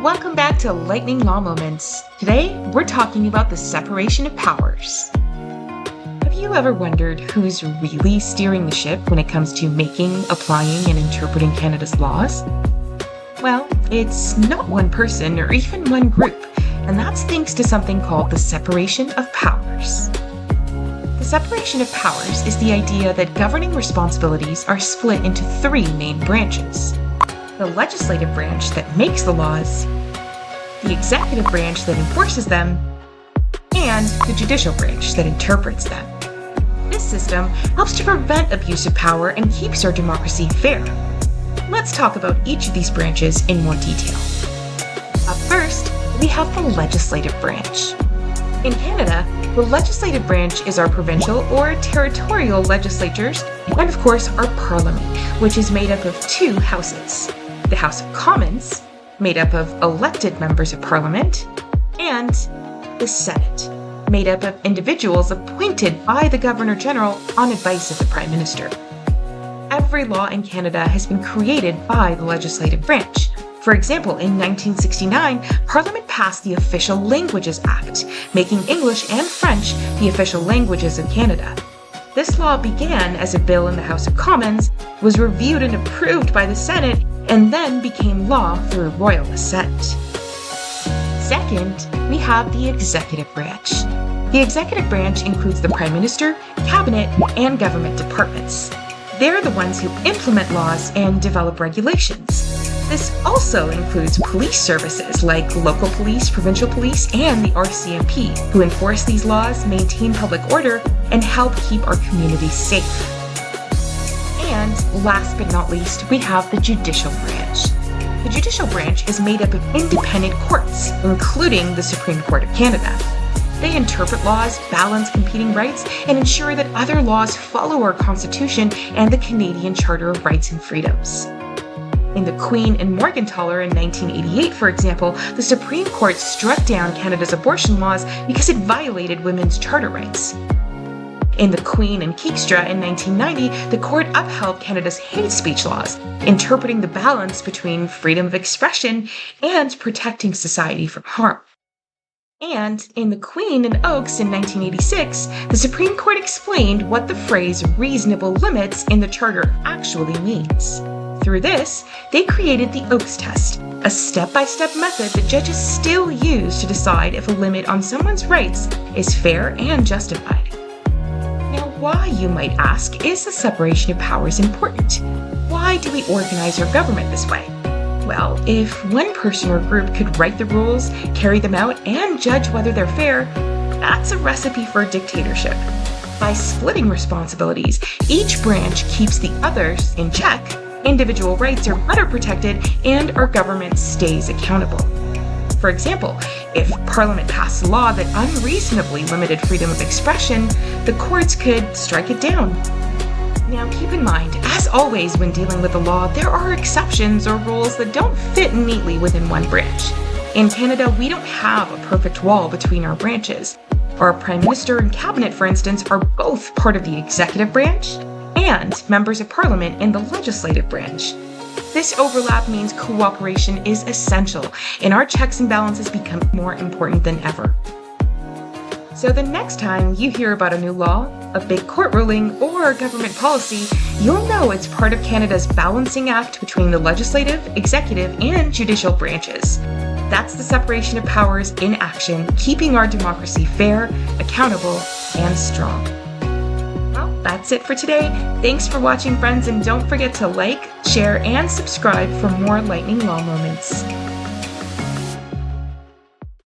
Welcome back to Lightning Law Moments. Today, we're talking about the separation of powers. Have you ever wondered who's really steering the ship when it comes to making, applying, and interpreting Canada's laws? Well, it's not one person or even one group, and that's thanks to something called the separation of powers. The separation of powers is the idea that governing responsibilities are split into three main branches. The legislative branch that makes the laws, the executive branch that enforces them, and the judicial branch that interprets them. This system helps to prevent abuse of power and keeps our democracy fair. Let's talk about each of these branches in more detail. Up first, we have the legislative branch. In Canada, the legislative branch is our provincial or territorial legislatures, and of course our parliament, which is made up of two houses. The House of Commons, made up of elected members of Parliament, and the Senate, made up of individuals appointed by the Governor-General on advice of the Prime Minister. Every law in Canada has been created by the legislative branch. For example, in 1969, Parliament passed the Official Languages Act, making English and French the official languages of Canada. This law began as a bill in the House of Commons, was reviewed and approved by the Senate, and then became law through royal assent. Second, we have the executive branch. The executive branch includes the Prime Minister, Cabinet, and government departments. They're the ones who implement laws and develop regulations. This also includes police services like local police, provincial police, and the RCMP, who enforce these laws, maintain public order, and help keep our communities safe. And last but not least, we have the judicial branch. The judicial branch is made up of independent courts, including the Supreme Court of Canada. They interpret laws, balance competing rights, and ensure that other laws follow our Constitution and the Canadian Charter of Rights and Freedoms. In the Queen and Morgentaler in 1988, for example, the Supreme Court struck down Canada's abortion laws because it violated women's charter rights. In the Queen and Keekstra in 1990, the court upheld Canada's hate speech laws, interpreting the balance between freedom of expression and protecting society from harm. And in the Queen and Oakes in 1986, the Supreme Court explained what the phrase reasonable limits in the Charter actually means. Through this, they created the Oakes test, a step-by-step method that judges still use to decide if a limit on someone's rights is fair and justified. Now, why, you might ask, is the separation of powers important? Why do we organize our government this way? Well, if one person or group could write the rules, carry them out, and judge whether they're fair, that's a recipe for a dictatorship. By splitting responsibilities, each branch keeps the others in check, individual rights are better protected, and our government stays accountable. For example, if Parliament passed a law that unreasonably limited freedom of expression, the courts could strike it down. Now keep in mind, as always when dealing with the law, there are exceptions or rules that don't fit neatly within one branch. In Canada, we don't have a perfect wall between our branches. Our Prime Minister and Cabinet, for instance, are both part of the executive branch and members of Parliament in the legislative branch. This overlap means cooperation is essential, and our checks and balances become more important than ever. So the next time you hear about a new law, a big court ruling, or a government policy, you'll know it's part of Canada's balancing act between the legislative, executive, and judicial branches. That's the separation of powers in action, keeping our democracy fair, accountable, and strong. Well, that's it for today. Thanks for watching, friends, and don't forget to like, share, and subscribe for more Lightning Law Moments.